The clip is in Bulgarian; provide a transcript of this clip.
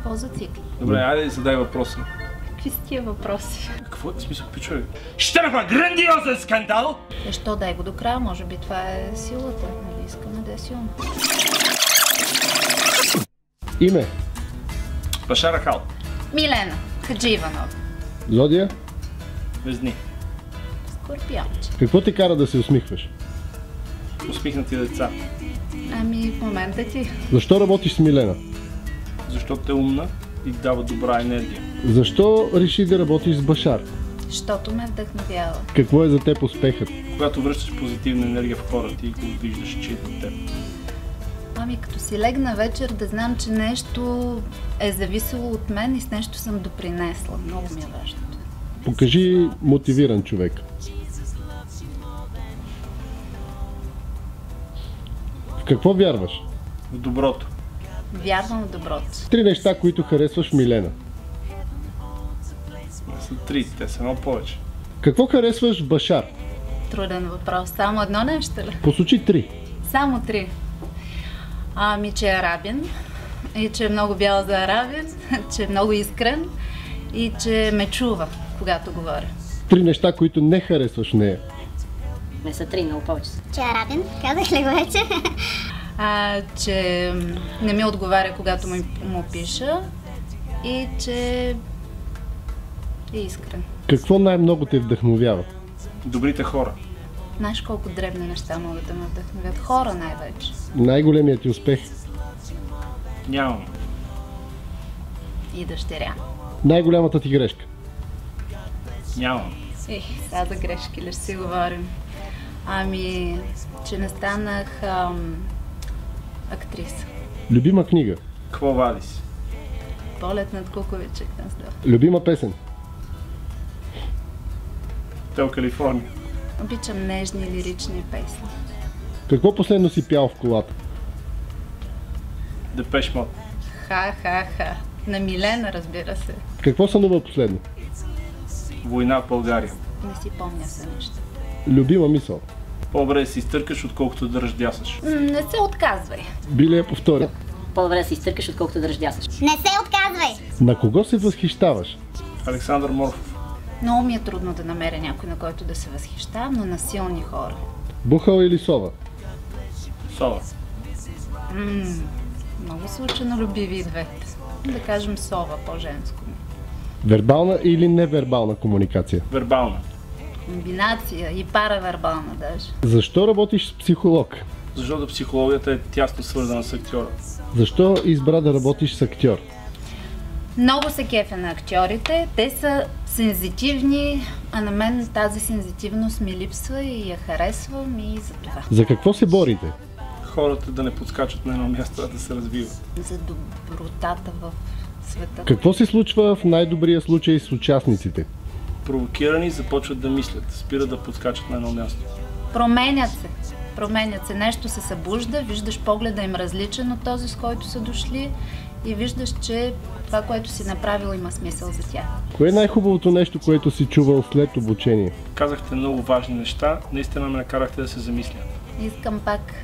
Какво зацикли? Добре, айде задай въпроса. Какви са тия въпроси? Какво е смисъл, пичове? Ще има грандиозен скандал! Що, дай го до края, може би това е силата, нали искаме да е силно. Име? Башар Ахал. Милена Хаджииванова. Зодия? Везни. Скорпионче. Какво те кара да се усмихваш? Усмихнати деца. Ами в момента ти. Защо работиш с Милена? Защото е умна и дава добра енергия. Защо реши да работиш с Башар? Щото ме вдъхновява. Какво е за теб успехът? Когато връщаш позитивна енергия в хората и го виждаш, че е от теб. Ами като си легна вечер да знам, че нещо е зависело от мен и с нещо съм допринесла. Много ми е важно. Покажи мотивиран човек. В какво вярваш? В доброто. Вярвам в доброто. 3 неща, които харесваш в Милена. Не са 3, те са много повече. Какво харесваш в Башар? Труден въпрос. Само едно нещо ли? Посочи 3. Само 3. Ами, че е арабин и че е много бял за арабин, че е много искрен и че ме чува, когато говоря. 3 неща, които не харесваш в нея. Не са 3, много повече. Че е арабин, казах ли го вече? Че не ми отговаря, когато му пиша и че е искрен. Какво най-много те вдъхновява? Добрите хора. Знаеш колко дребни неща могат да ме вдъхновят? Хора най-вече. Най-големият ти успех? Нямам. И дъщеря. Най-голямата ти грешка? Нямам. Сега за грешки ли ще си говорим? Ами, че не станах актриса. Любима книга? Какво вади си? Полет над куковиче гнездо. Любима песен? Тел Калифорния. Обичам нежни лирични песни. Какво последно си пял в колата? Депеш Мод. Ха. На Милена, разбира се. Какво сънува последно? Война в България. Не си помня се нещо. Любима мисъл? По-добре да си изтъркаш, отколкото да раздясаш. Не се отказвай. Би ли я повторя? По-добре да се изтъркаш, отколкото да ръждясаш. Не се отказвай! На кого се възхищаваш? Александър Морфов. Много ми е трудно да намеря някой, на който да се възхищавам, но на силни хора. Бухал или сова? Сова. Много са ученолюбиви и двете. Да кажем сова, по-женско. Вербална или невербална комуникация? Вербална. Комбинация и паравербална даже. Защо работиш с психолог? Защото психологията е тясно свързана с актьора. Защо избра да работиш с актьор? Много се кефя на актьорите. Те са сензитивни, а на мен тази сензитивност ми липсва и я харесвам и за това. За какво се борите? Хората да не подскачат на едно място, а да се развиват. За добротата в света. Какво се случва в най-добрия случай с участниците? Провокирани започват да мислят, спират да подскачат на едно място. Променят се. Нещо се събужда, виждаш погледа им различен от този, с който са дошли и виждаш, че това, което си направил, има смисъл за тях. Кое е най-хубавото нещо, което си чувал след обучение? Казахте много важни неща, наистина ме накарахте да се замисля. Искам пак